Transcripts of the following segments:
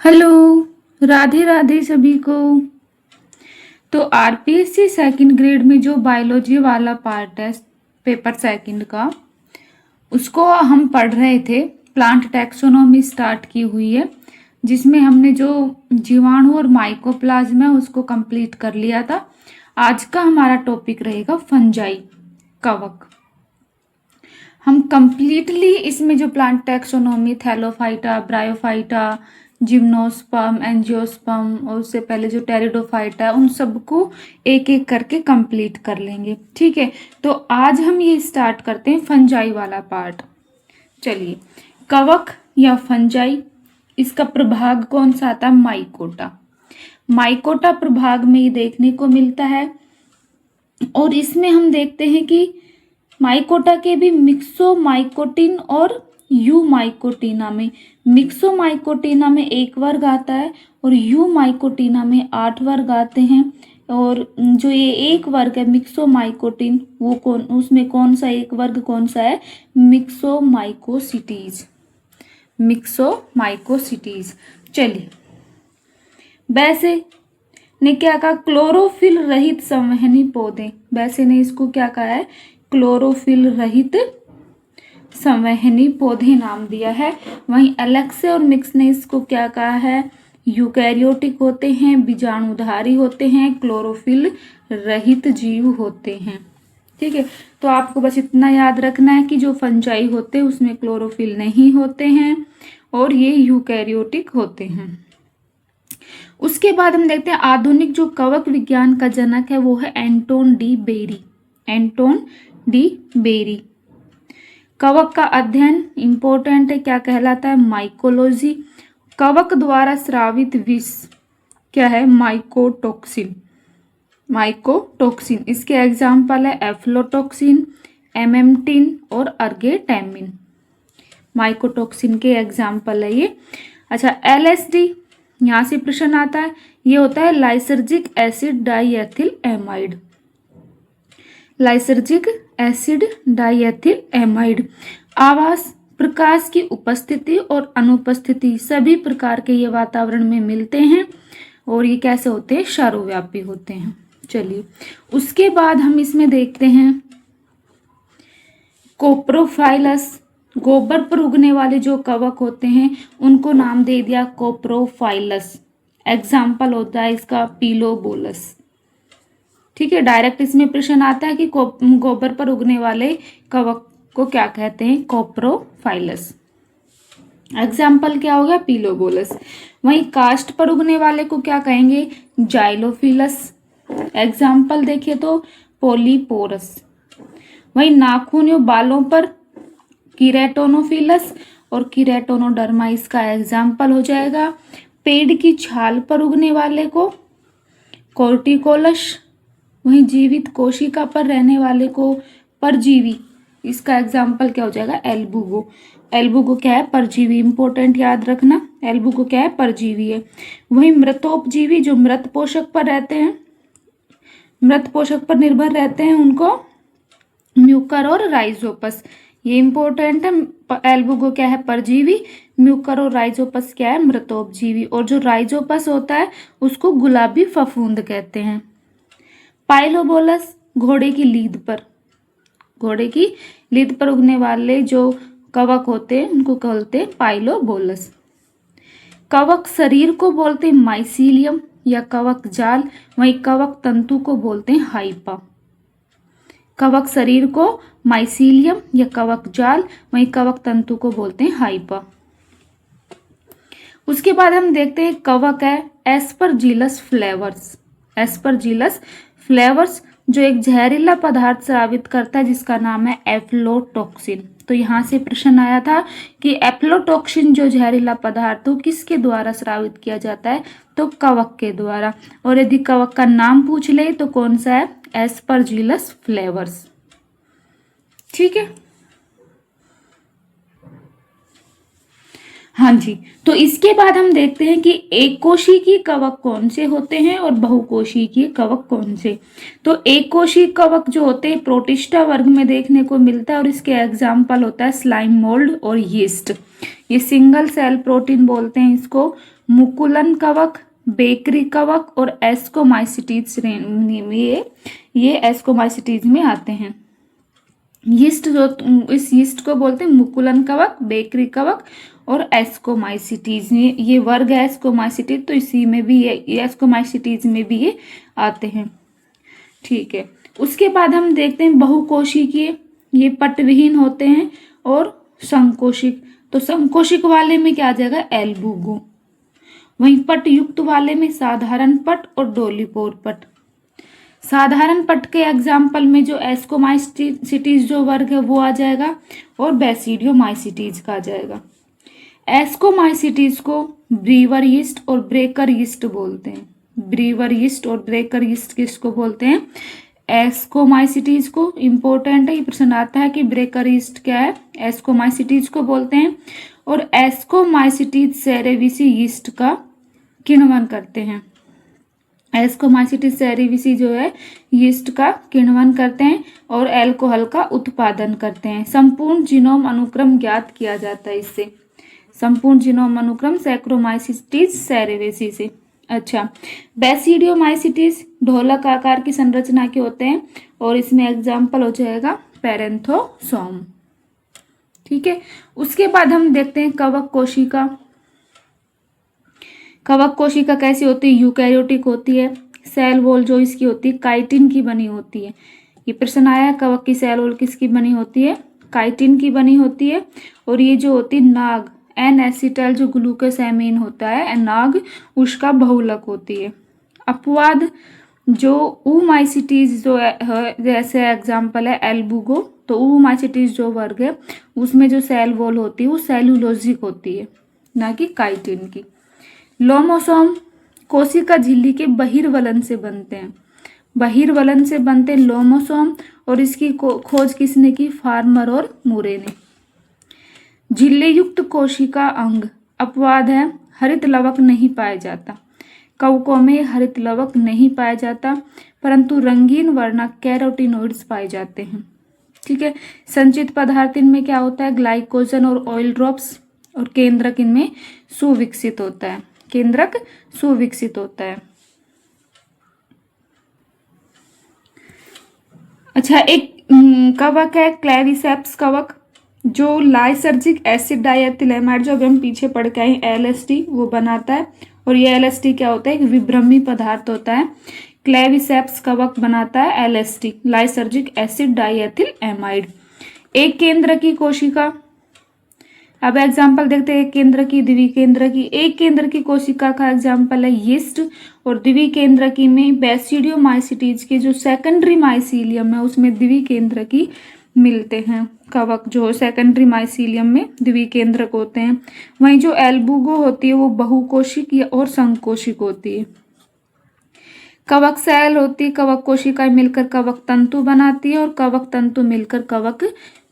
Hello, Radhe Radhe सभी को। तो आरपीएससी सेकंड ग्रेड में जो बायोलॉजी वाला पार्ट है पेपर सेकंड का, उसको हम पढ़ रहे थे। प्लांट टैक्सोनॉमी स्टार्ट की हुई है, जिसमें हमने जो जीवाणु और माइकोप्लाज्म है उसको कंप्लीट कर लिया था। आज का हमारा टॉपिक रहेगा फंजाई, कवक। हम कंप्लीटली इसमें जो plant taxonomy, Thallophyta, bryophyta, gymnosperm, angiosperm और उससे पहले जो टेरिडोफाइटा है, उन सबको एक एक करके कंप्लीट कर लेंगे। ठीक है, तो आज हम ये स्टार्ट करते हैं फंजाई वाला पार्ट। चलिए, कवक या फंजाई, इसका प्रभाग कौन सा आता है? माइकोटा। माइकोटा प्रभाग में ये देखने को मिलता है। और इसमें हम देखते हैं कि माइकोटा के भी मिक्सोमाइकोटिन और यूमाइकोटिना में, मिक्सोमाइकोटिना में 1 वर्ग आता है और यूमाइकोटिना में 8 वर्ग आते हैं। और जो ये 1 वर्ग है मिक्सोमाइकोटिन, वो उसमें कौन सा 1 वर्ग कौन सा है? मिक्सोमाइकोसिटीज, मिक्सोमाइकोसिटीज। चलिए, वैसे ने क्या कहा? क्लोरोफिल रहित संवहनी पौधे। वैसे ने इसको क्या कहा है? क्लोरोफिल रहित संवहनी पौधे नाम दिया है। वहीं एलेक्से और मिक्स ने इसको क्या कहा है? यूकैरियोटिक होते हैं, बीजाणुधारी होते हैं, क्लोरोफिल रहित जीव होते हैं। ठीक है, तो आपको बस इतना याद रखना है कि जो फंजाई होते हैं उसमें क्लोरोफिल नहीं होते हैं और ये यूकैरियोटिक होते हैं। उसके बाद हम देखते हैं आधुनिक जो कवक विज्ञान का जनक है वो है Anton de Bary. Anton de Bary. कवक का अध्ययन इंपॉर्टेंट है, क्या कहलाता है? माइकोलॉजी। कवक द्वारा स्रावित विष क्या है? माइकोटॉक्सिन। माइकोटॉक्सिन, इसके एग्जाम्पल है एफ्लोटॉक्सिन, एमेम्टिन और अर्गेटामिन। माइकोटॉक्सिन के एग्जाम्पल है ये। अच्छा, एलएसडी, यहाँ से प्रश्न आता है। ये होता है lysergic acid diethyl amide. Lysergic acid diethyl amide. आवास, प्रकाश की उपस्थिति और अनुपस्थिति सभी प्रकार के ये वातावरण में मिलते हैं और ये कैसे होते हैं? सर्वव्यापी होते हैं। चलिए, उसके बाद हम इसमें देखते हैं कोप्रोफाइलस। गोबर पर उगने वाले जो कवक होते हैं उनको नाम दे दिया कोप्रोफाइलस। एग्जाम्पल होता है इसका पीलोबोलस। ठीक है, डायरेक्ट इसमें प्रश्न आता है कि गोबर पर उगने वाले कवक को क्या कहते हैं? कोप्रोफाइलस। एग्जाम्पल क्या हो गया? पीलोबोलस। वहीं काष्ठ पर उगने वाले को क्या कहेंगे? जाइलोफिलस। एग्जाम्पल देखिए तो पोलीपोरस। वहीं नाखून या बालों पर कीरेटोनोफिलस और कीरेटोनोडर्मा इसका एग्जाम्पल हो जाएगा। पेड़ की छाल पर उगने वाले को कोर्टिकोलस। वहीं जीवित कोशिका पर रहने वाले को परजीवी, इसका एग्जाम्पल क्या हो जाएगा? एल्बुगो। एल्बुगो क्या है? परजीवी। इंपॉर्टेंट याद रखना, एल्बुगो क्या है? परजीवी है। वहीं मृतोपजीवी जो मृत पोषक पर रहते हैं, मृत पोषक पर निर्भर रहते हैं, उनको म्यूकर और राइजोपस। ये इंपॉर्टेंट है। एल्बुगो क्या है? परजीवी। म्यूकर और राइजोपस क्या है? मृतोपजीवी। और जो राइजोपस होता है उसको गुलाबी फफूंद कहते हैं। पाइलोबोलस, घोड़े की लीद पर, घोड़े की लीद पर उगने वाले जो कवक होते हैं उनको कहते हैं पाइलोबोलस। कवक शरीर को बोलते हैं माइसीलियम या कवक जाल। वहीं कवक तंतु को बोलते हैं हाइपा। कवक शरीर को माइसीलियम या कवक जाल, वहीं कवक तंतु को बोलते हैं हाइपा। उसके बाद हम देखते हैं कवक है एस्परजिलस फ्लेवर्स। एस्परजिलस फ्लेवर्स जो एक जहरीला पदार्थ स्रावित करता है जिसका नाम है एफ्लोटॉक्सिन। तो यहाँ से प्रश्न आया था कि एफ्लोटॉक्सिन जो जहरीला पदार्थ हो किसके द्वारा स्रावित किया जाता है? तो कवक के द्वारा। और यदि कवक का नाम पूछ ले तो कौन सा है? Aspergillus flavours. ठीक है, हाँ जी। तो इसके बाद हम देखते हैं कि एक कोशिकीय कवक कौन से होते हैं और बहुकोशिकीय कवक कौन से। तो एक कोशिकीय कवक जो होते हैं प्रोटिस्टा वर्ग में देखने को मिलता है और इसके एग्जाम्पल होता है स्लाइम मोल्ड और यीस्ट। ये सिंगल सेल प्रोटीन बोलते हैं इसको। मुकुलन कवक, बेकरी कवक और एस्कोमाइसिटीज ये एस्कोमाइसिटीज में आते हैं। यीस्ट जो इस यीस्ट को बोलते हैं मुकुलन कवक, बेकरी कवक और एस्कोमाइसिटीज। ये वर्ग है एस्कोमाइसिटीज, तो इसी में भी ये एस्कोमाइसिटीज में भी ये आते हैं। ठीक है, उसके बाद हम देखते हैं बहुकोशिकीय। ये पटविहीन होते हैं और संकोशिक। तो संकोशिक वाले में क्या आ जाएगा, एल्बुगो। वहीं पट युक्त वाले में साधारण पट और डोलीपोर पट। साधारण पट के एग्जाम्पल में जो एस्कोमाइसिटीज जो वर्ग है वो आ जाएगा और बेसिडियोमाइसिटीज का आ जाएगा। एस्कोमाइसिटीज को ब्रीवर यीस्ट और ब्रेकर यीस्ट बोलते हैं। ब्रीवर यीस्ट और ब्रेकर यीस्ट किसको बोलते हैं, एस्कोमाइसिटीज को। इंपॉर्टेंट है, ये प्रश्न आता है कि ब्रेकर यीस्ट क्या है, एस्कोमाइसिटीज को बोलते हैं। और एस्कोमाइसिटीज सेरेविसी यीस्ट का किण्वन करते हैं। एस्कोमाइसिटीज सेरेविसी जो है यीस्ट का किण्वन करते हैं और अल्कोहल का उत्पादन करते हैं। संपूर्ण जीनोम अनुक्रम ज्ञात किया जाता है इससे। संपूर्ण जीनोम अनुक्रम सैक्रोमाइसिटीज सेरेविसी से। अच्छा, बेसिडियोमाइसिटीज ढोलक आकार की संरचना के होते हैं और इसमें एग्जाम्पल हो जाएगा पैरेंथोसोम। ठीक है, उसके बाद हम देखते हैं कवक कोशिका। कवक कोशिका कैसी होती है, यूकैरियोटिक होती है। सेल वॉल जो इसकी होती है काइटिन की बनी होती है। ये प्रश्न आया है, कवक की सेल वॉल किसकी बनी होती है, काइटिन की बनी होती है। और ये जो होती है नाग, एन एसिटाइल जो ग्लूकोसैमीन होता है नाग, उसका बहुलक होती है। अपवाद जो ऊमाइसिटीज जो है, जैसे एग्जाम्पल है एल्बुगो, तो ऊमाइसिटीज जो वर्ग है उसमें जो सेल वॉल होती है वो सेलुलोजिक होती है, ना कि काइटिन की। लोमोसोम कोशिका झिल्ली के बहिर्वलन से बनते हैं। बहिर्वलन से बनते लोमोसोम, और इसकी खोज किसने की, फार्मर और मुरे ने। झिल्ली युक्त कोशिका अंग। अपवाद है, हरित लवक नहीं पाया जाता। कवकों में हरित लवक नहीं पाया जाता, परंतु रंगीन वर्णक कैरोटिनोइड्स पाए जाते हैं। ठीक है, संचित पदार्थ इनमें क्या होता है, ग्लाइकोजन और ऑयल ड्रॉप्स। और केंद्रक इनमें सुविकसित होता है। केंद्रक सुविकसित होता है। अच्छा, एक कवक है क्लेविसेप्स कवक, जो लाइसर्जिक एसिड डाइएथिलेमाइड जो अभी हम पीछे पढ़ के आए LSD वो बनाता है। और ये LSD क्या होता है, एक विभ्रमी पदार्थ होता है। क्लेविसेप्स कवक बनाता है LSD, लाइसर्जिक एसिड डाइएथिलेमाइड। एक केंद्र की कोशिका। अब एग्जाम्पल देखते हैं, एक केंद्र की, द्विकेंद्र की। एक केंद्र की कोशिका का एग्जाम्पल है यीस्ट, और द्विकेंद्र की में बेसिडियोमाइसिटीज के जो सेकेंडरी माइसीलियम है उसमें द्विकेंद्र की मिलते हैं। कवक जो सेकेंडरी माइसीलियम में द्विकेंद्रक होते हैं। वहीं जो एल्बुगो होती है वो बहुकोशिक या और संकोशिक होती है। कवक सेल होती है, कवक कोशिकाएं मिलकर कवक तंतु बनाती है और कवक तंतु मिलकर कवक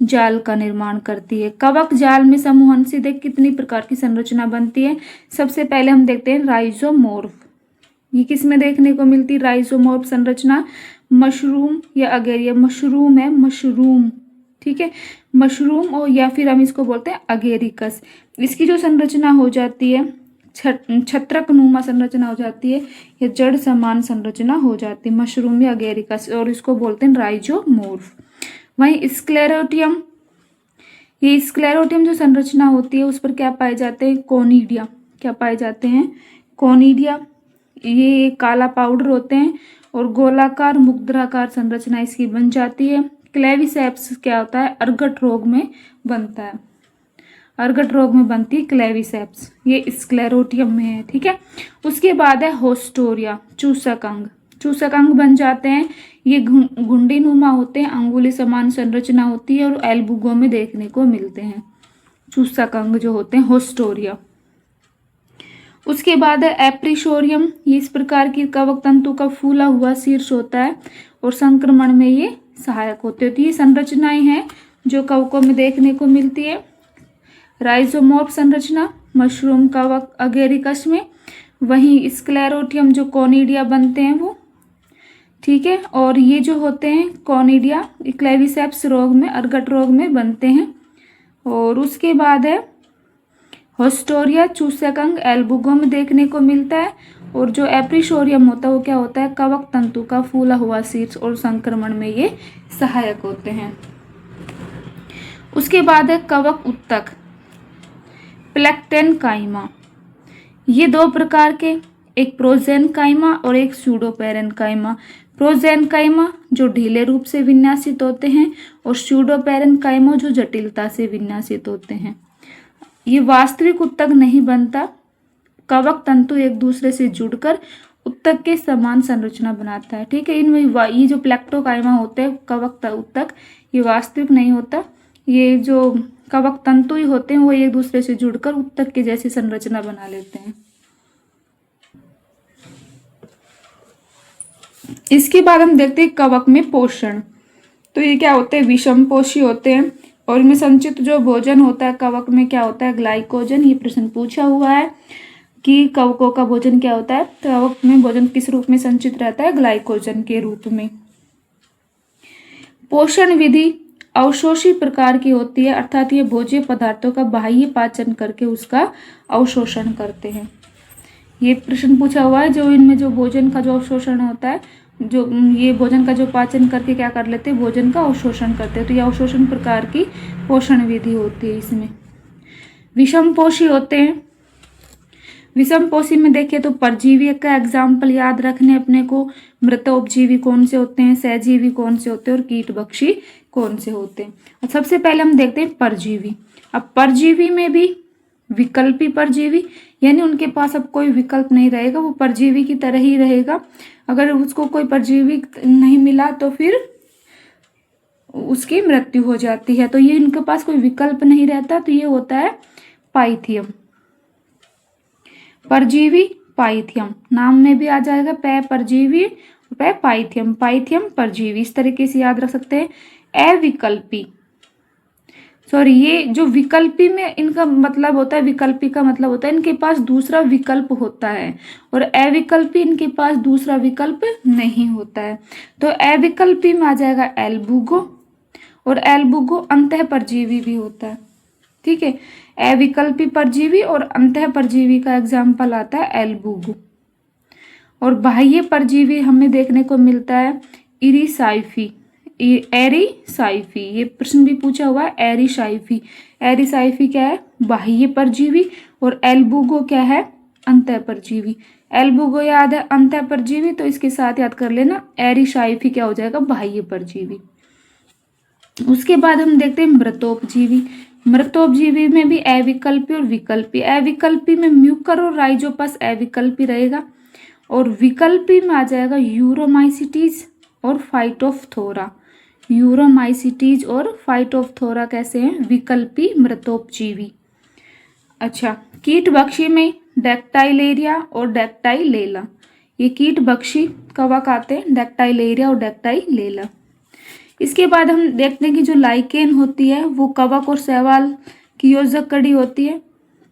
जाल का निर्माण करती है। कवक जाल में समूहन से देख कितनी प्रकार की संरचना बनती है। सबसे पहले हम देखते हैं राइजोमोर्फ। ये किस में देखने को मिलती है, राइजोमोर्फ संरचना, मशरूम या अगेरिया। मशरूम है, मशरूम, ठीक है, मशरूम, और या फिर हम इसको बोलते हैं अगेरिकस। इसकी जो संरचना हो जाती है छत्रक नुमा संरचना हो जाती है या जड़ समान संरचना हो जाती है, मशरूम या अगेरिकस, और इसको बोलते हैं राइजोमोर्फ। वहीं स्क्लेरोटियम, ये स्क्लेरोटियम जो संरचना होती है उस पर क्या पाए जाते हैं, कोनिडिया। क्या पाए जाते हैं, कोनिडिया। ये काला पाउडर होते हैं और गोलाकार मुद्राकार संरचना इसकी बन जाती है। क्लेविसेप्स क्या होता है, अर्गट रोग में बनता है। अर्गट रोग में बनती है क्लेविसेप्स, ये स्क्लेरोटियम में है। ठीक है, उसके बाद है होस्टोरिया, चूसक अंग। चूसक अंग बन जाते हैं, ये घुंडी नुमा होते हैं, अंगुली समान संरचना होती है और एल्बुगो में देखने को मिलते हैं चूसक अंग जो होते हैं, होस्टोरिया। उसके बाद है एप्रिशोरियम, ये इस प्रकार की कवक तंतु का फूला हुआ शीर्ष होता है और संक्रमण में ये सहायक होते हैं। तो ये संरचनाएं हैं जो कवकों में देखने को मिलती है। राइजोमोर्फ संरचना मशरूम कवक अगेरिकस में, वहीं स्क्लेरोटियम जो कोनिडिया बनते हैं वो, ठीक है, और ये जो होते हैं कोनिडिया क्लेविसेप्स रोग में, अर्गट रोग में बनते हैं। और उसके बाद है होस्टोरिया चूसकंग एल्बुगो में देखने को मिलता है। और जो एप्रीशोरियम होता है वो क्या होता है, कवक तंतु का फूला हुआ शीर्ष और संक्रमण में ये सहायक होते हैं। उसके बाद है कवक उत्तक प्लेक्टेनकाइमा। ये दो प्रकार के, एक प्रोजेनकाइमा और एक स्यूडोपेरेनकाइमा। प्रोजेनकाइमा जो ढीले रूप से विन्यासित होते हैं और स्यूडोपेरेनकाइमा जो जटिलता से विन्यासित होते हैं। ये वास्तविक उत्तक नहीं बनता, कवक तंतु एक दूसरे से जुड़कर उत्तक के समान संरचना बनाता है। ठीक है, इनमें ये जो प्लेक्टोकाइमा होते हैं कवक उत्तक, ये वास्तविक नहीं होता, ये जो कवक तंतु ही होते हैं वो एक दूसरे से जुड़कर उत्तक के जैसी संरचना बना लेते हैं। इसके बाद हम देखते हैं कवक में पोषण। तो ये क्या होते हैं, विषम पोषी होते हैं और इनमें संचित जो भोजन होता है कवक में क्या होता है, ग्लाइकोजन। ये प्रश्न पूछा हुआ है कि कवकों का भोजन क्या होता है, कवक में भोजन किस रूप में संचित रहता है, ग्लाइकोजन के रूप में। पोषण विधि अवशोषी प्रकार की होती है, अर्थात ये भोज्य पदार्थों का बाह्य पाचन करके उसका अवशोषण करते हैं। ये प्रश्न पूछा हुआ है, जो इनमें जो भोजन का जो अवशोषण होता है, जो ये भोजन का जो पाचन करके क्या कर लेते हैं, भोजन का अवशोषण करते हैं। तो ये अवशोषण प्रकार की पोषण विधि होती है इसमें। विषम पोषी होते हैं। विषम पोषी में देखिए तो परजीवी का एग्जाम्पल याद रखने अपने को, मृतोपजीवी कौन से होते हैं, सहजीवी कौन से होते हैं और कीटभक्षी कौन से होते हैं। और सबसे पहले हम देखते हैं परजीवी। अब परजीवी में भी विकल्पी परजीवी, यानी उनके पास अब कोई विकल्प नहीं रहेगा, वो परजीवी की तरह ही रहेगा। अगर उसको कोई परजीवी नहीं मिला तो फिर उसकी मृत्यु हो जाती है। तो ये इनके पास कोई विकल्प नहीं रहता, तो ये होता है पाइथियम, परजीवी पाइथियम। नाम में भी आ जाएगा पै परजीवी पै पाइथियम, पाइथियम परजीवी, इस तरीके से याद रख सकते हैं। अविकल्पी, सॉरी, ये जो विकल्पी में इनका मतलब होता है, विकल्पी का मतलब होता है इनके पास दूसरा विकल्प होता है, और अविकल्पी इनके पास दूसरा विकल्प नहीं होता है। तो अविकल्पी में आ जाएगा एल्बुगो, और एल्बुगो अंतः परजीवी भी होता है। ठीक है, अविकल्पी परजीवी और अंतः परजीवी का एग्जाम्पल आता है एल्बुगो। और बाह्य परजीवी हमें देखने को मिलता है इरिसाइफी, एरिसाइफी। ये प्रश्न भी पूछा हुआ है, एरिसाइफी। एरिसाइफी क्या है, बाह्य परजीवी, और एल्बुगो क्या है, अंतः परजीवी। एल्बुगो याद है अंतः परजीवी, तो इसके साथ याद कर लेना एरिसाइफी क्या हो जाएगा, बाह्य परजीवी। उसके बाद हम देखते हैं मृतोपजीवी। मृतोपजीवी में भी अविकल्पी और विकल्पी। अविकल्पी में म्यूकर और राइजोपस अविकल्पी रहेगा, और विकल्पी में आ जाएगा यूरोमाइसिटीज और फाइटोफ्थोरा। यूरोमाइसिटीज और फाइटोफ्थोरा कैसे हैं, विकल्पी मृतोपजीवी। अच्छा, कीटभक्षी में डेक्टाइलेरिया और डेक्टाइलेला, ये कीटभक्षी कवक आते हैं, डेक्टाइलेरिया और डेक्टाइलेला। इसके बाद हम देखते हैं कि जो लाइकेन होती है वो कवक और शैवाल की योजक कड़ी होती है।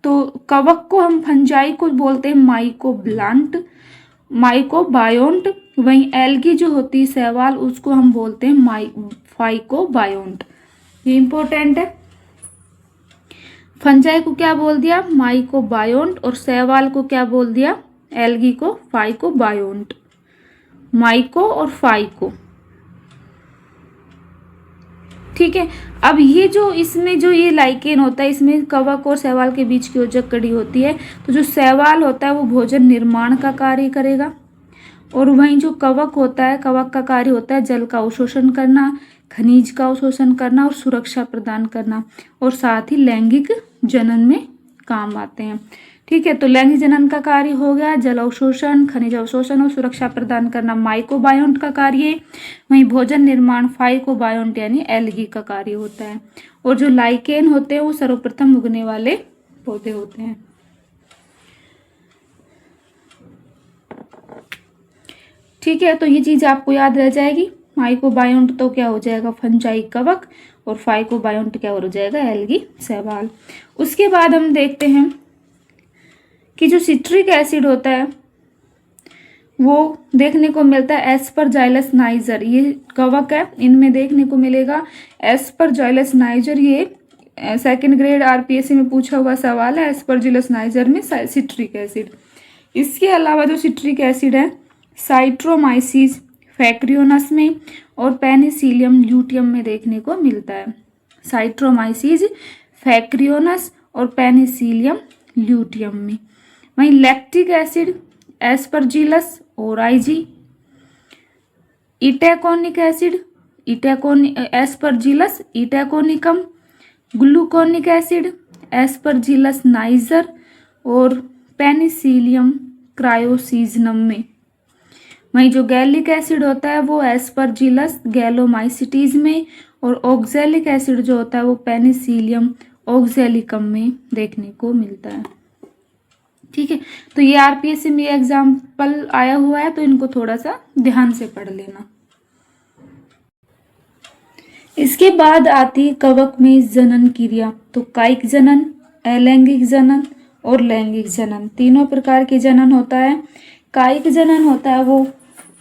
तो कवक को हम फंजाई को बोलते हैं माइकोब्लांट, माइकोबायोंट। वहीं एल्गी जो होती है शैवाल, उसको हम बोलते हैं फाइकोबायोंट। ये इंपॉर्टेंट है। फंजाई को क्या बोल दिया, माइकोबायोंट, और शैवाल को क्या बोल दिया, एल्गी को फाइकोबायोंट। माइको और फाइको, ठीक है। अब ये जो इसमें जो ये लाइकेन होता है, इसमें कवक और शैवाल के बीच की योजक कड़ी होती है। तो जो शैवाल होता है वो भोजन निर्माण का कार्य करेगा, और वहीं जो कवक होता है, कवक का कार्य होता है जल का अवशोषण करना, खनिज का अवशोषण करना और सुरक्षा प्रदान करना, और साथ ही लैंगिक जनन में काम आते हैं। ठीक है, तो लैंगिक जनन का कार्य हो गया, जल अवशोषण, खनिज अवशोषण और सुरक्षा प्रदान करना माइकोबायोंट का कार्य। वहीं भोजन निर्माण फाइकोबायोंट यानी एल्गी का कार्य होता है। और जो लाइकेन होते हैं वो सर्वप्रथम उगने वाले पौधे होते हैं। ठीक है, तो ये चीज आपको याद रह जाएगी। माइकोबायोंट तो क्या हो जाएगा, फंजाई कवक, और फाइकोबायोंट क्या हो जाएगा, एल्गी शैवाल। उसके बाद हम देखते हैं कि जो सिट्रिक एसिड होता है वो देखने को मिलता है एस्परजाइलस नाइजर। ये कवक है, इनमें देखने को मिलेगा एस्परजाइलस नाइजर। ये सेकंड ग्रेड आरपीएससी में पूछा हुआ सवाल है एस्परजिलस नाइजर में सिट्रिक एसिड। इसके अलावा जो सिट्रिक एसिड है साइट्रोमाइसिस फैक्रियोनस में और पेनिसिलियम ल्यूटियम में देखने को मिलता है। साइट्रोमाइसिस फैक्रियोनस और पेनिसिलियम ल्यूटियम में। वहीं lactic acid Aspergillus oryzae, itaconic acid Aspergillus itaconicum, gluconic acid Aspergillus niger और पेनिसिलियम क्रायोसीजनम में। वहीं जो गैलिक एसिड होता है वो एस्परजिलस गैलोमाइसिटीज में और ऑक्जेलिक एसिड जो होता है वो पेनिसिलियम ऑक्जेलिकम में देखने को मिलता है। ठीक है, तो ये आरपीएससी में एग्जाम्पल आया हुआ है, तो इनको थोड़ा सा ध्यान से पढ़ लेना। इसके बाद आती कवक में जनन क्रिया। तो कायिक जनन, अलैंगिक जनन और लैंगिक जनन, तीनों प्रकार के जनन होता है। कायिक जनन होता है वो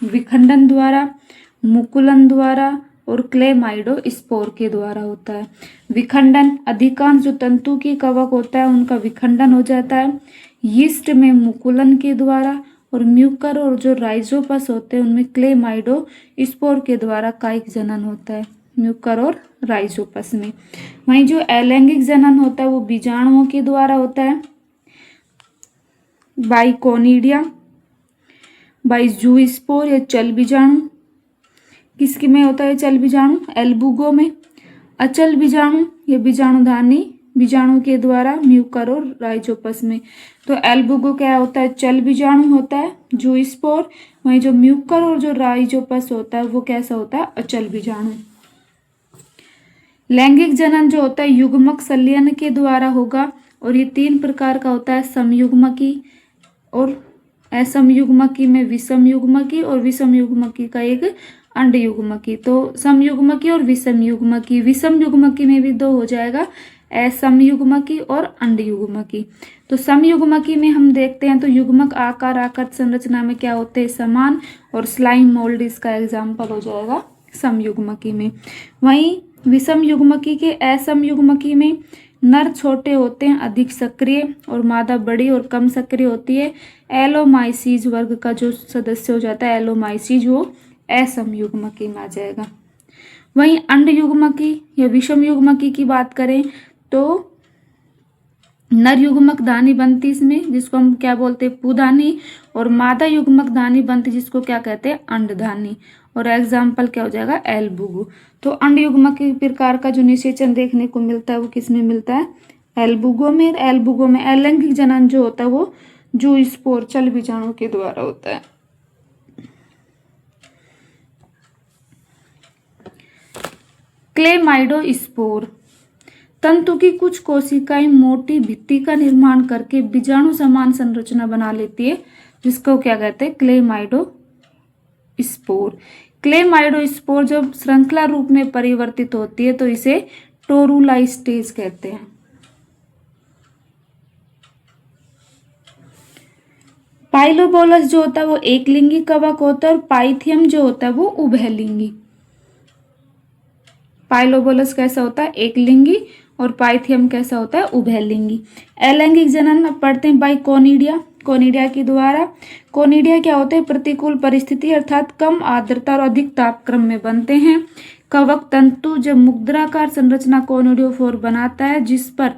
विखंडन द्वारा, मुकुलन द्वारा और क्लेमाइडोस्पोर के द्वारा होता है। विखंडन, अधिकांश जो तंतु की कवक होता है उनका विखंडन हो जाता है। यीस्ट में मुकुलन के द्वारा और म्यूकर और जो राइजोपस होते हैं उनमें क्लेमाइडोस्पोर के द्वारा कायिक जनन होता है, म्यूकर और राइजोपस में। वहीं जो अलैंगिक जनन होता है वो बीजाणुओं के द्वारा होता है, बाइकोनिडिया, बाइजूस्पोर या चल बीजाणु। किसके में होता है चल बीजाणु? एल्बुगो में। अचल बीजाणु या बीजाणुधानी बीजाणु के द्वारा म्यूकर और राइजोपस में। तो एल्बुगो क्या होता है? चल बीजाणु होता है, जूस्पोर। वहीं जो म्यूकर और जो राइजोपस होता है वो कैसा होता है? अचल बीजाणु। लैंगिक जनन जो होता है युग्मक संलयन के द्वारा होगा और ये 3 प्रकार का होता है, समयुग्मकी और असमयुग्मकी में विषम युग्मकी और विषम युग्मकी का एक अंड युग्मकी। तो समयुग्मकी और विषम युग्मकी, विषम युग्मकी में भी 2 हो जाएगा, असमयुग्मकी और अंड युग्मकी। तो समयुग्मकी में हम देखते हैं तो युग्मक आकार आकृत संरचना में क्या होते हैं? समान, और स्लाइम मोल्ड इसका एग्जाम्पल हो जाएगा समयुग्मकी में। वहीं विषम युग्मकी के असमयुग्मकी में नर छोटे होते हैं, अधिक सक्रिय, और मादा बड़ी और कम सक्रिय होती है। एलोमाइसीज वर्ग का जो सदस्य हो जाता है एलोमाइसीज वो असमयुग्मकी में आ जाएगा। वहीं अंड युग्मकी या विषम युग्मकी की बात करें तो नर युग्मक दानी बनती इसमें, जिसको हम क्या बोलते हैं? पुदानी, और मादा युग्मक दानी बनती जिसको क्या कहते हैं? अंडधानी। और एग्जाम्पल क्या हो जाएगा? एल्बुगो। तो अंड युग्मक के प्रकार का जो निषेचन देखने को मिलता है वो किसमें मिलता है? एल्बुगो में। एल्बुगो में अलैंगिक जनन जो होता है वो जूस्पोर चल बीजाणु के द्वारा होता है। क्लेमाइडोस्पोर, तंतु की कुछ कोशिकाएं मोटी भित्ति का निर्माण करके बीजाणु समान संरचना बना लेती है, जिसको क्या कहते हैं? क्लेमाइडोस्पोर। क्लेमाइडोस्पोर जब श्रृंखला रूप में परिवर्तित होती है तो इसे टोरूला स्टेज कहते हैं। पाइलोबोलस जो होता है वो एक लिंगी कवक होता है और पाइथियम जो होता है वो उभयलिंगी। पाइलोबोलस कैसा होता है? एक लिंगी, और पाइथियम कैसा होता है? उभयलिंगी। अलैंगिक जनन अब पढ़ते हैं बाई कोनिडिया, कोनिडिया के द्वारा। कोनिडिया क्या होते हैं? प्रतिकूल परिस्थिति अर्थात कम आर्द्रता और अधिक तापक्रम में बनते हैं। कवक तंतु जब मुद्राकार संरचना कोनिडियोफोर बनाता है जिस पर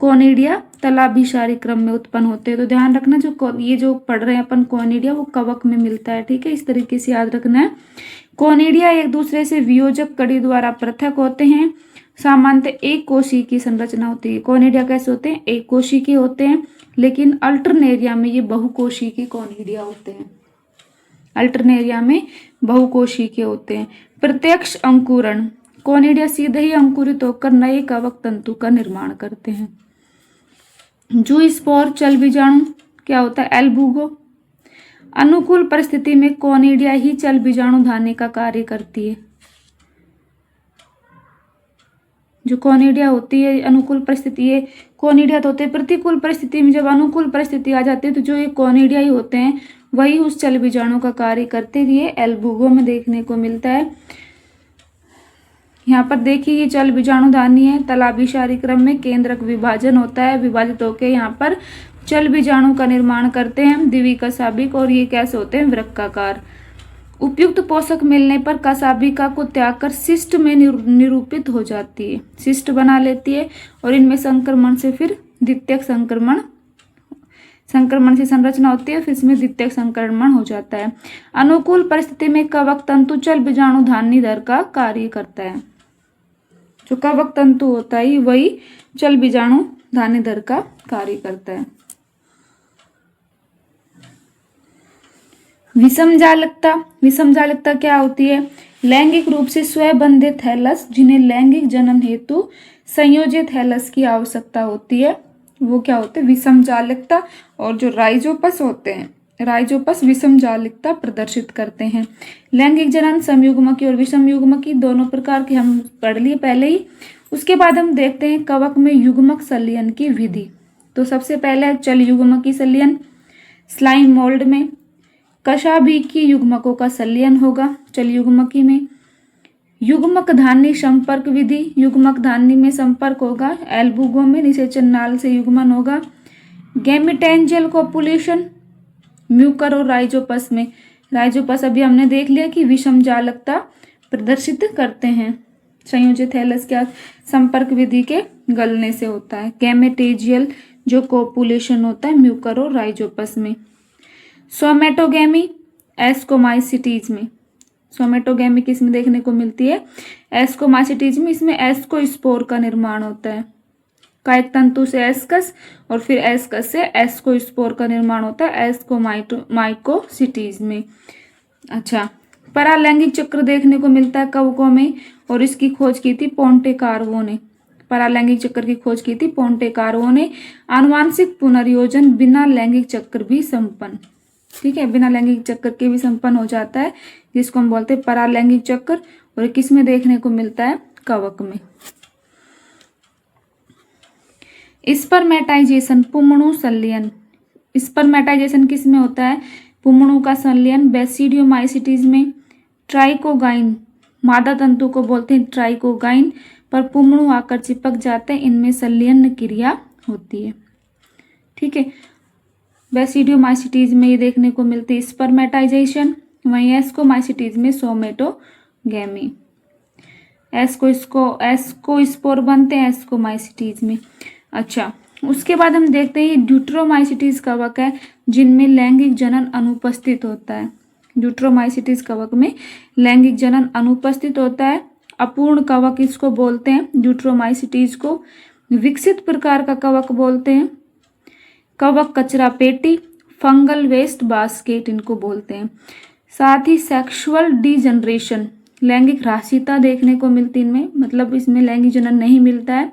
कोनिडिया तलाभिसारी क्रम में उत्पन्न होते हैं। तो ध्यान रखना ये जो पढ़ रहे हैं अपन कोनिडिया वो कवक में मिलता है। ठीक है, इस तरीके से याद रखना है। कोनिडिया एक दूसरे से वियोजक कड़ी द्वारा पृथक होते हैं। सामान्यतः एक कोशिकीय की संरचना होती है। कोनिडिया कैसे होते हैं? एक कोशिकीय होते हैं, लेकिन अल्टरनेरिया में ये बहुकोशिकीय कोनिडिया होते हैं। अल्टरनेरिया में बहुकोशिकीय होते हैं। प्रत्यक्ष अंकुरण, कोनिडिया सीधे ही अंकुरित होकर नए कवक तंतु का निर्माण करते हैं। जूस्पोर चल बीजाणु क्या होता है? एल्बुगो। अनुकूल परिस्थिति में कोनिडिया ही चल बीजाणु धानी का कार्य करती है। जो कोनिडिया होती है अनुकूल परिस्थिति, ये कोनिडिया तो होते हैं प्रतिकूल परिस्थिति में। जब अनुकूल परिस्थिति आ जाती है तो जो ये कोनिडिया ही होते हैं वही उस चल बीजाणु का कार्य करते हैं। ये एल्बुगो में देखने को मिलता है। यहाँ पर देखिए ये जल बीजाणुधानी है। तालाबी क्षारीय क्रम में केंद्रक विभाजन होता है, विभाजित होकर यहाँ पर जल बीजाणु का निर्माण करते हैं द्विकशाभिक, और ये कैसे होते हैं, वृक्काकार। उपयुक्त पोषक मिलने पर कशाभिका को त्याग कर शिष्ट में निरूपित हो जाती है, शिष्ट बना लेती है, और इनमें संक्रमण से फिर द्वितीयक संक्रमण से संरचना होती है, फिर इसमें द्वितीयक संक्रमण हो जाता है। अनुकूल परिस्थिति में कवक तंतु जल बीजाणुधानी दर का कार्य करता है। जो कवक तंतु होता है वही जल बीजाणुधानी दर का कार्य करता है। विषम जालकता क्या होती है? लैंगिक रूप से स्वबंधित थैलस जिन्हें लैंगिक जनन हेतु संयोजित थैलस की आवश्यकता होती है, वो क्या होते हैं, विषम जालकता। और जो राइजोपस होते हैं, राइजोपस विषम जालकता प्रदर्शित करते हैं। लैंगिक जनन समयुग्मकी और विषम युग्मकी दोनों प्रकार के हम पढ़ लिए पहले ही। उसके बाद हम देखते हैं कवक में युग्मक संलयन की विधि। तो सबसे पहले चल युग्मकी संलयन, स्लाइम मोल्ड में कशाभिकी युग्मकों का संलयन होगा चल युग्मकी में। युग्मक धानी संपर्क विधि, युग्मक धानी में संपर्क होगा एल्बुगो में, निषेचन नाल से युग्मन होगा। गैमेटेंजियल कोपुलेशन म्यूकर और राइजोपस में, राइजोपस अभी हमने देख लिया कि विषम जालकता प्रदर्शित करते हैं, संयोजित थैलस के संपर्क विधि के गलने से होता है। गैमेटेंजियल जो कोपुलेशन होता है म्यूकर और राइजोपस में। सोमेटोगेमी एस्कोमाइसिटीज में, सोमेटोगेमी किसमें देखने को मिलती है, एस्कोमाइसिटीज में। इसमें एस्कोस्पोर का निर्माण होता है, कायिक तंतु से एस्कस और फिर एस्कस से एस्कोस्पोर का निर्माण होता है एस्कोमाइकोसिटीज में। अच्छा, परालैंगिक चक्र देखने को मिलता है कवकों में, और इसकी खोज की थी पोंटेकार्वो ने। परालैंगिक चक्र की खोज की थी पोंटेकार्वो ने। आनुवांशिक पुनर्योजन बिना लैंगिक चक्र भी संपन्न, ठीक है, बिना लैंगिक चक्र के भी संपन्न हो जाता है, जिसको हम बोलते हैं परालैंगिक चक्र। और किस में देखने को मिलता है, कवक में। स्पर्मेटाइजेशन पुंमणु संलयन, स्पर्मेटाइजेशन किस में होता है, पुंमणु का संलयन बेसिडियोमाइसिटीज में। ट्राइकोगाइन मादा तंतु को बोलते हैं ट्राइकोगाइन, पर पुंमणु आकर चिपक जाते हैं, इनमें संलयन क्रिया होती है, ठीक है। बेसिडियोमाइसिटीज में ये देखने को मिलती है स्पर्मेटाइजेशन, वहीं एस्कोमाइसिटीज में सोमेटोगेमी। एस्कोस्पोर बनते हैं एस्कोमाइसिटीज में। अच्छा, उसके बाद हम देखते हैं ड्यूट्रोमाइसिटीज कवक है जिनमें लैंगिक जनन अनुपस्थित होता है। ड्यूट्रोमाइसिटीज कवक में लैंगिक जनन अनुपस्थित होता है। अपूर्ण कवक इसको बोलते हैं, ड्यूट्रोमाइसिटीज को। विकसित प्रकार का कवक बोलते हैं कवक कचरा पेटी, फंगल वेस्ट बास्केट इनको बोलते हैं। साथ ही सेक्सुअल डीजनरेशन, लैंगिक ह्रासीता देखने को मिलती इनमें, मतलब इसमें लैंगिक जनन नहीं मिलता है।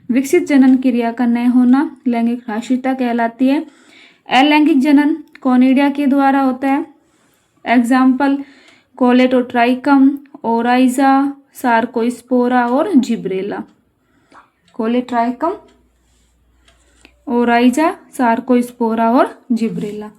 विकसित जनन क्रिया का न होना लैंगिक ह्रासीता कहलाती है। अलैंगिक जनन कोनिडिया के द्वारा होता है। एग्जाम्पल कोलेटोट्राइकम, ओराइजा, सार्कोस्पोरा और जिब्रेला। कोलेट्राइकम, ओराइजा, सार्कोस्पोरा और जिब्रेला।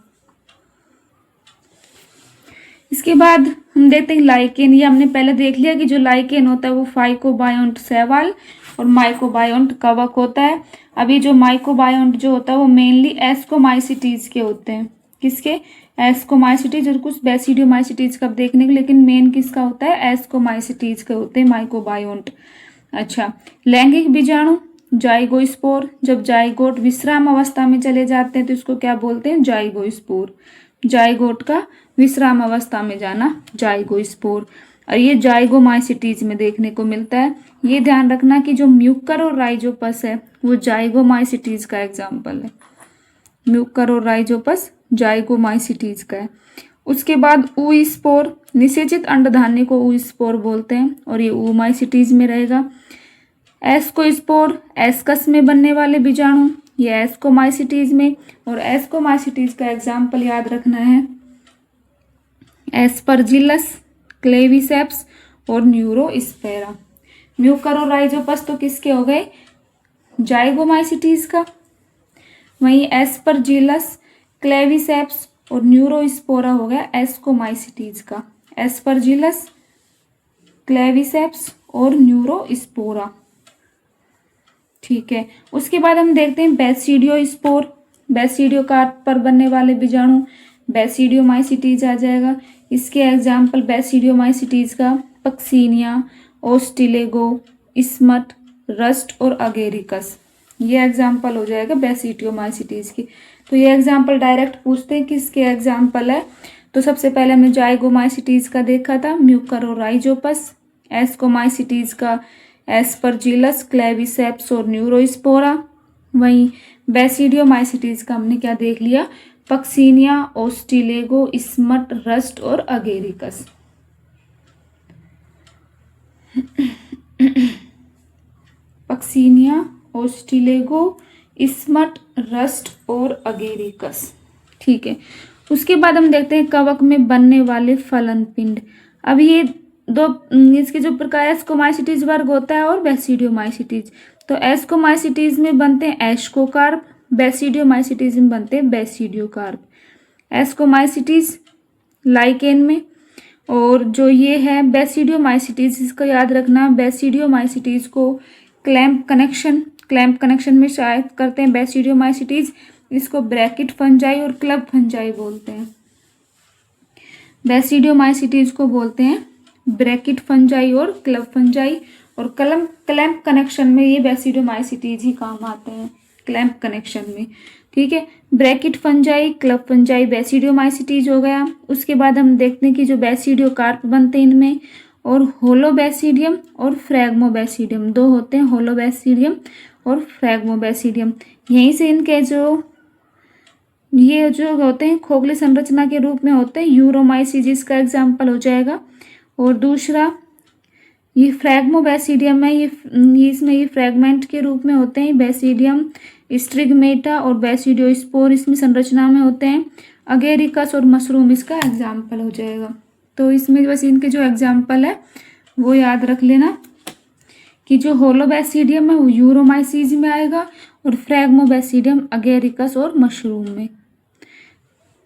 इसके बाद हम देखते हैं लाइकेन। ये हमने पहले देख लिया कि जो लाइकेन होता है वो फाइकोबायोंट शैवाल और माइकोबायोंट कवक होता है। अभी जो माइकोबायोंट जो होता है वो मेनली एस्कोमाइसिटीज के होते हैं। किसके, एस्कोमाइसिटीज, और कुछ बेसिडियोमाइसिटीज का देखने के, लेकिन मेन किसका होता है, एस्कोमाइसिटीज के होते हैं माइकोबायोंट। अच्छा, लैंगिक बीजाणु जाइगोस्पोर, जब जाइगोट विश्राम अवस्था में चले जाते हैं तो इसको क्या बोलते हैं, जाइगोस्पोर। जाइगोट का विश्राम अवस्था में जाना जाइगोस्पोर। और ये जाइगोमाइसिटीज में देखने को मिलता है। ये ध्यान रखना कि जो म्यूकर और राइजोपस है वो जाइगोमाइसिटीज का एग्जाम्पल है। म्यूकर और राइजोपस जाइगोमाइसिटीज का है। उसके बाद ऊस्पोर, निषेचित अंडधान्य को ऊस्पोर बोलते हैं और ये ऊमाइसिटीज में रहेगा। एस्कोस्पोर एस्कस में बनने वाले बीजाणु, ये एस्कोमाइसिटीज में, और एस्कोमाइसिटीज का एग्जाम्पल याद रखना है एस्परजिलस, क्लेविसेप्स और न्यूरोस्पेरा। म्यूकर और राइजोपस तो किसके हो गए, जाइगोमाइसिटीज का। वहीं एस्परजिलस, क्लेविसेप्स और न्यूरोस्पोरा हो गया एस्कोमाइसिटीज का। एस्परजिलस, क्लेविसेप्स और न्यूरोस्पोरा। ठीक है, उसके बाद हम देखते हैं बैसिडियोस्पोर, बैसिडियो कार्प पर बनने वाले बीजाणु बैसिडियोमाइसिटीज आ जाएगा। इसके एग्जाम्पल बैसिडियोमाइसिटीज का पक्सीनिया, ओस्टिलेगो, स्मट, रस्ट और अगेरिकस, ये एग्जाम्पल हो जाएगा बैसिडियोमाइसिटीज की। तो ये एग्जाम्पल डायरेक्ट पूछते हैं किसके एग्जाम्पल है। तो सबसे पहले हमने जाइगोमाइसिटीज का देखा था, म्यूकरोराइजोपस, एस्कोमाइसिटीज का एस्परजिलस, क्लेविसेप्स और न्यूरोस्पोरा। वहीं बैसिडियोमाइसिटीज का हमने क्या देख लिया, पक्सीनिया, ओस्टिलेगो, स्मट, रस्ट और अगेरिकस। पक्सीनिया, ओस्टिलेगो, स्मट, रस्ट और अगेरिकस। ठीक है, उसके बाद हम देखते हैं कवक में बनने वाले फलन पिंड। अब ये दो इसके जो प्रकार एस्कोमाइसिटीज वर्ग होता है और बैसिडियोमाइसिटीज। तो एस्कोमाइसिटीज में बनते हैं एस्कोकार्प, बैसिडियोमाइसिटीज में बनते हैं बैसिडियोकार्प। एस्कोमाइसिटीज लाइकेन में, और जो ये है बैसिडियोमाइसिटीज, इसको याद रखना, बैसिडियोमाइसिटीज को क्लैंप कनेक्शन में शायद करते हैं बैसिडियोमाइसिटीज। इसको ब्रैकेट फंजाई और क्लब फंजाई बोलते हैं। बैसिडियोमाइसिटीज को बोलते हैं ब्रैकेट फंजाई और क्लब फंजाई, और क्लैंप कनेक्शन में ये बैसिडियोमाइसिटीज ही काम आते हैं, क्लैंप कनेक्शन में। ठीक है, bracket fungi, club fungi basidiomycetes हो गया। उसके बाद हम देखते हैं कि जो बैसिडियोकार्प बनते हैं इनमें, और होलोबैसिडियम और फ्रैग्मोबैसिडियम, दो होते हैं, होलोबैसिडियम और फ्रैग्मोबैसिडियम। यहीं से इनके ये जो होते हैं खोखली संरचना के रूप में होते हैं। यूरोमाइसिस इसका एग्जाम्पल हो जाएगा। और दूसरा ये फ्रैग्मोबैसिडियम है, ये इसमें ये फ्रैगमेंट के रूप में होते हैं, बैसिडियम, स्ट्रिगमेटा और बैसिडियोस्पोर इसमें संरचना में होते हैं। अगेरिकस और मशरूम इसका एग्जाम्पल हो जाएगा। तो इसमें बस इनके जो एग्जाम्पल है वो याद रख लेना कि जो होलोबैसिडियम है वो यूरोमाइसिस में आएगा, और फ्रैग्मोबैसिडियम अगेरिकस और मशरूम में।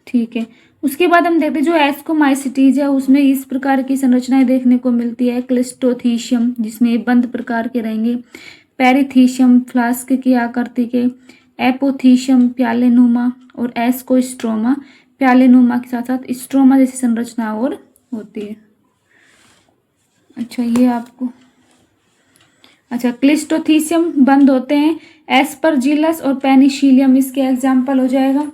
ठीक है, उसके बाद हम देखते हैं जो एस्कोमाइसिटीज है उसमें इस प्रकार की संरचनाएं देखने को मिलती है। क्लिस्टोथीशियम, जिसमें ये बंद प्रकार के रहेंगे, पेरिथीशियम फ्लास्क की आकृति के, एपोथीशियम प्यालेनुमा और एस्कोस्ट्रोमा, प्यालेनुमा के साथ साथ स्ट्रोमा जैसी संरचना और होती है। अच्छा, ये आपको क्लिस्टोथीशियम बंद होते हैं, एस्परजिलस और पेनिसिलियम इसके एग्जाम्पल हो जाएगा।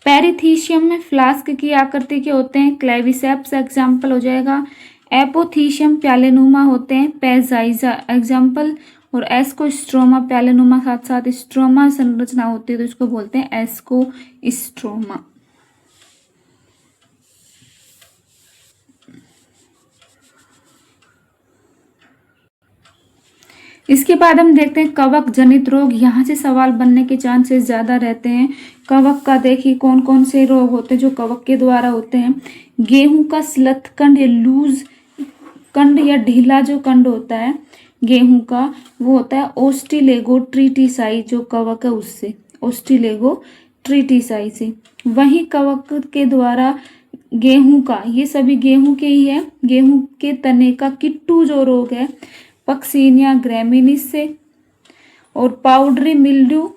पेरिथीशियम में फ्लास्क की आकृति के होते हैं, क्लेविसेप्स एग्जाम्पल हो जाएगा। एपोथीशियम प्यालेनुमा होते हैं, पेजाइजा एग्जाम्पल, और एस्कोस्ट्रोमा प्यालेनुमा साथ साथ स्ट्रोमा संरचना होती है तो इसको बोलते हैं एस्कोस्ट्रोमा। इसके बाद हम देखते हैं कवक जनित रोग। यहाँ से सवाल बनने के चांसेस ज़्यादा रहते हैं। कवक का देखिए कौन कौन से रोग होते हैं जो कवक के द्वारा होते हैं। गेहूं का स्लथ कंड या लूज कंड या ढीला जो कंड होता है गेहूं का, वो होता है ओस्टिलेगो ट्रीटिसाई, जो कवक है उससे, ओस्टिलेगो ट्रीटिसाई से। वहीं कवक के द्वारा गेहूं का, ये सभी गेहूं के ही है, गेहूं के तने का किट्टू जो रोग है पक्सीनिया ग्रैमिनिस से, और पाउडरी मिल्ड्यू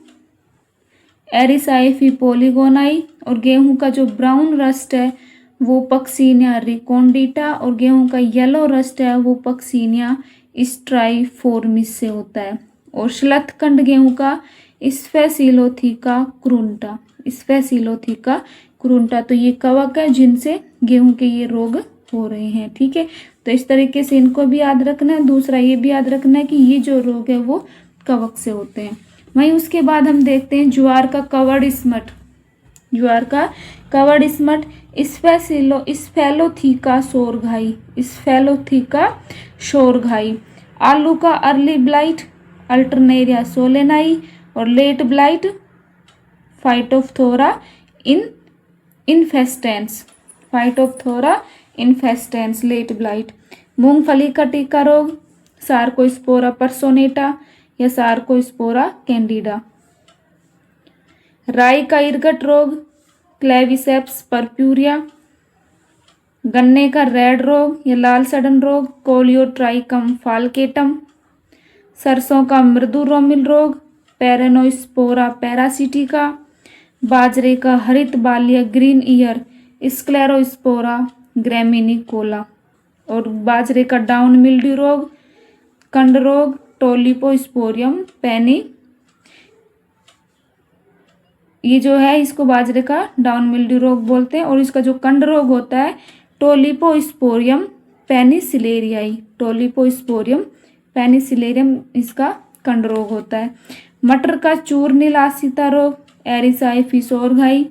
एरिसाइफी पोलीगोनाई, और गेहूं का जो ब्राउन रस्ट है वो पक्सीनिया रिकोंडिटा, और गेहूं का येलो रस्ट है वो पक्सीनिया स्ट्राइफोर्मिस से होता है। और श्लथकंड गेहूं का स्फेसिलोथीका क्रुंटा, स्फेसिलोथीका क्रुंटा। तो ये कवक है जिनसे गेहूं के ये रोग हो रहे हैं। ठीक है, तो इस तरीके से इनको भी याद रखना है। दूसरा ये भी याद रखना है कि ये जो रोग है वो कवक से होते हैं। वहीं उसके बाद हम देखते हैं ज्वार का कवड़ स्मट, ज्वार का कवड़ स्मट स्फेलोथीका सोरघाई, स्फेलोथीका सोरघाई। आलू का अर्ली ब्लाइट अल्टरनेरिया सोलेनाई, और late blight Phytophthora infestans, Phytophthora infestans late blight. मूंगफली का टीका रोग सार्कोस्पोरा पर्सोनेटा या सार्कोस्पोरा कैंडिडा। राई का इरगट रोग क्लेविसेप्स परप्यूरिया। गन्ने का रेड रोग या लाल सड़न रोग कोलियोट्राइकम फाल्केटम। सरसों का मृदु रोमिल रोग पेरेनोस्पोरा पैरासिटिका। बाजरे का हरित बाल ग्रीन ईयर स्क्लेरोस्पोरा ग्रेमिनिकोला। और बाजरे का डाउन मिल्ड्यू रोग कंड रोग टोलिपोस्पोरियम पेनी। ये जो है इसको बाजरे का डाउन मिल्ड्यू रोग बोलते हैं। और इसका जो कंड रोग होता है टोलिपोस्पोरियम पेनिसिलेरियाई। टोलिपोस्पोरियम पेनिसिलेरियम इसका कंड रोग होता है। मटर का चूर्णिलासिता रोग एरिसाई फिसोरघाई।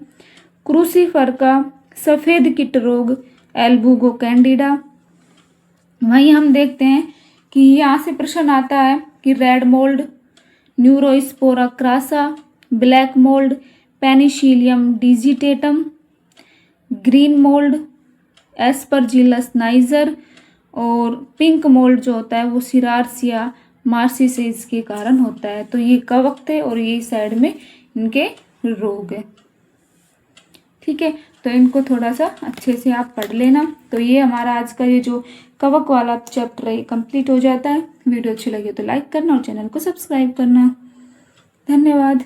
क्रूसीफर का सफ़ेद कीट रोग एल्बुगो कैंडिडा। वहीं हम देखते हैं कि यहाँ से प्रश्न आता है कि red mould Neurospora crassa, black mould Penicillium digitatum, green mould Aspergillus niger और पिंक मोल्ड जो होता है वो सिरार्सिया मार्सिसेज के कारण होता है। तो ये कवक थे और ये साइड में इनके रोग है। ठीक है, तो इनको थोड़ा सा अच्छे से आप पढ़ लेना। तो ये हमारा आज का ये जो कवक वाला चैप्टर है कंप्लीट हो जाता है। वीडियो अच्छी लगी तो लाइक करना और चैनल को सब्सक्राइब करना। धन्यवाद।